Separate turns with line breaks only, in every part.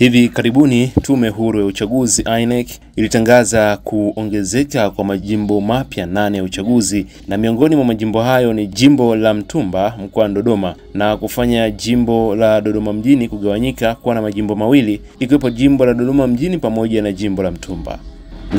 Hivi karibuni Tume Huru ya Uchaguzi INEC ilitangaza kuongezeka kwa majimbo mapya 8 ya uchaguzi, na miongoni mwa majimbo hayo ni jimbo la Mtumba mkoani Dodoma, na kufanya jimbo la Dodoma mjini kugawanyika kuwa na majimbo mawili, ikiwepo jimbo la Dodoma mjini pamoja na jimbo la Mtumba.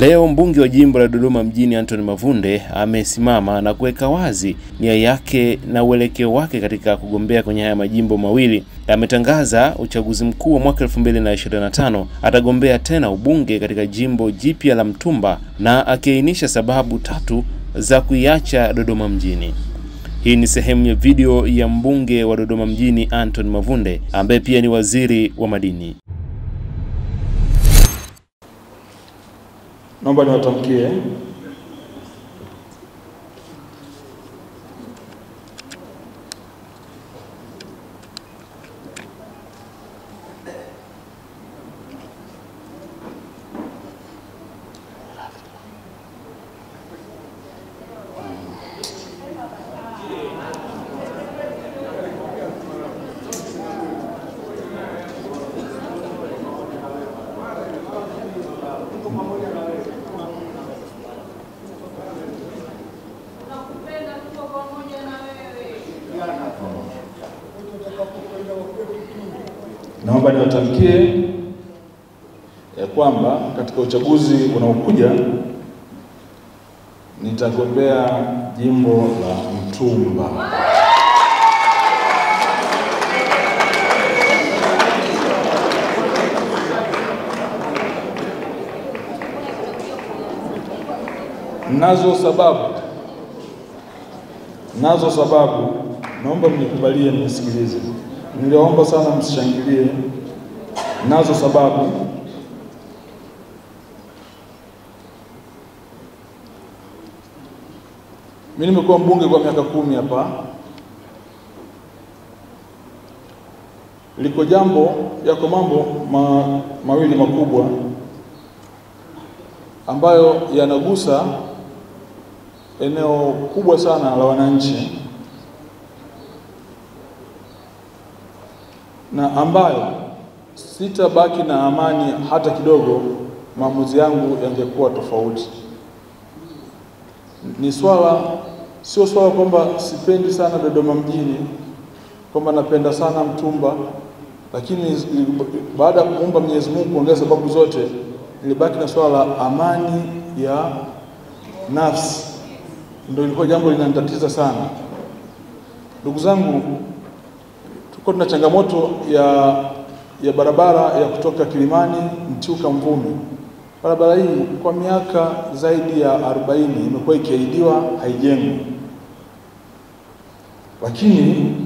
Leo mbunge wa jimbo la Dodoma mjini Anthony Mavunde amesimama na kuweka wazi nia yake na uelekeo wake katika kugombea kwenye haya majimbo mawili. Ametangaza uchaguzi mkuu wa mwaka 2025 atagombea tena ubunge katika jimbo jipya la Mtumba, na akiainisha sababu 3 za kuiacha Dodoma mjini. Hii ni sehemu ya video ya mbunge wa Dodoma mjini Anthony Mavunde ambaye pia ni waziri wa madini.
Naomba niwatamkie ya kwamba katika uchaguzi unaokuja nitagombea jimbo la Mtumba. Nazo sababu, naomba mnikubalie mnisikilize. Niliomba sana msishangilie. Nazo sababu. Mimi nimekuwa mbunge kwa miaka 10 hapa. Liko yako mambo mawili makubwa ambayo yanagusa eneo kubwa sana la wananchi, na ambayo sitabaki na amani hata kidogo maamuzi yangu yangekuwa tofauti. Sio swala kwamba sipendi sana Dodoma mjini, kwamba napenda sana Mtumba, lakini baada ya kuomba Mwenyezi Mungu kuongeza sababu zote, nilibaki na swala la amani ya nafsi. Ndio ilikuwa jambo linanitatiza sana. Ndugu zangu, tuko tuna changamoto ya barabara ya kutoka Kilimani Mtiuka Mvumi. Barabara hii kwa miaka zaidi ya 40 imekuwa ikiahidiwa haijengwi. Lakini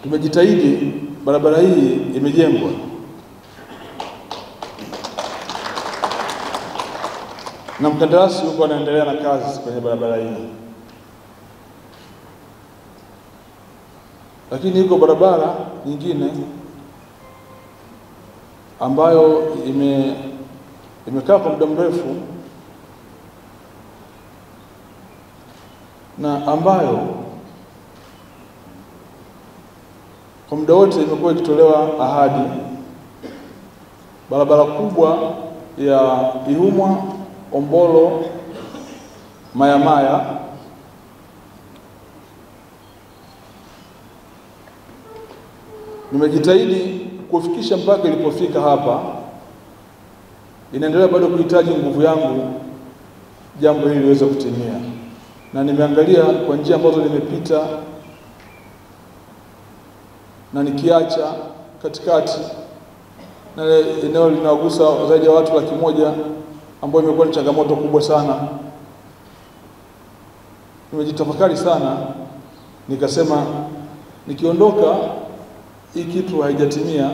tumejitahidi, barabara hii imejengwa. Na mkandarasi yuko anaendelea na kazi kwenye barabara hii. Lakini iko barabara nyingine ambayo imekaa kwa muda mrefu, na ambayo kwa muda wote imekuwa ikitolewa ahadi. Barabara kubwa ya Ihumwa Ombolo Mayamaya. Nimejitahidi kufikisha mpaka ilipofika hapa. Inaendelea bado kuhitaji nguvu yangu jambo hili liweze kutimia, na nimeangalia kwa njia ambazo nimepita na nikiacha katikati, na eneo linagusa zaidi ya watu 100,000 ambao imekuwa ni changamoto kubwa sana. Nimejitafakari sana, nikasema nikiondoka hii kitu haijatimia,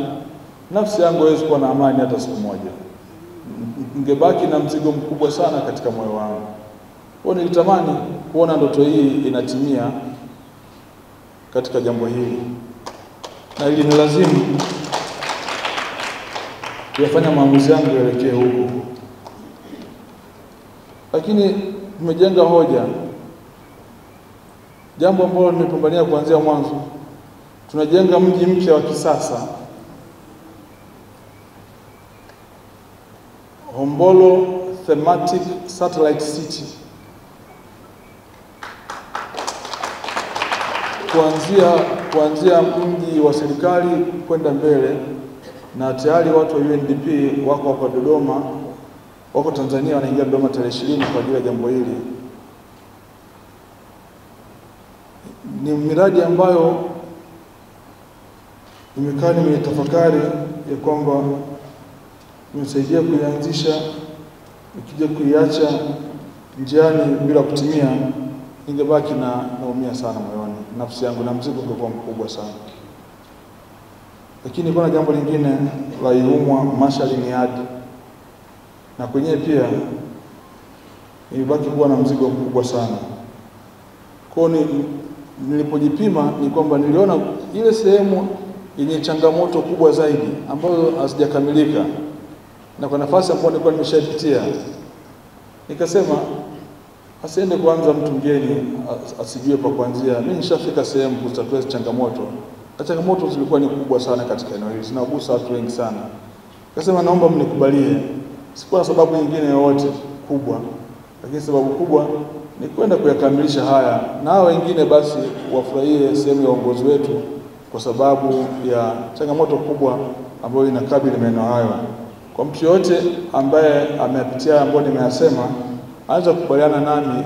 nafsi yangu haiwezi kuwa na amani hata siku moja. Ningebaki na mzigo mkubwa sana katika moyo wangu. Kwa nilitamani kuona ndoto hii inatimia katika jambo hili, na ili ni lazimu kuyafanya maamuzi yangu yaelekee huko. Lakini tumejenga hoja, jambo ambalo nimepambania kuanzia mwanzo. tunajenga mji mpya wa kisasa Hombolo Thematic Satellite City. Kuanzia mji wa serikali kwenda mbele, na tayari watu wa UNDP wako kwa Dodoma, wako Tanzania, wanaingia Dodoma tarehe 20 kwa ajili ya jambo hili. Ni miradi ambayo nimekaa nimetafakari ya kwamba nimesaidia kuianzisha, nikija kuiacha njiani bila kutimia, ningebaki naumia sana moyoni, nafsi yangu, na mzigo ungekuwa mkubwa sana. Lakini kuna jambo lingine la Ihumwa Mashali Niadi, na kwenyewe pia nilibaki kuwa na mzigo mkubwa sana. Kwa nilipojipima ni kwamba niliona ile sehemu yenye changamoto kubwa zaidi ambazo hazijakamilika, na kwa nafasi ambayo nilikuwa nimeshapitia, nikasema asiende kuanza mtu mgeni asijue pa kuanzia. Mimi nishafika sehemu kutatua changamoto, na changamoto zilikuwa ni kubwa sana katika eneo hili, zinagusa watu wengi sana. Nikasema naomba mnikubalie, sikuwa na sababu nyingine yoyote kubwa, lakini sababu kubwa ni kwenda kuyakamilisha haya, na wengine basi wafurahie sehemu ya uongozi wetu, kwa sababu ya changamoto kubwa ambayo inakabili maeneo hayo. Kwa mtu yote ambaye amepitia ambayo nimeyasema, anaweza kukubaliana nami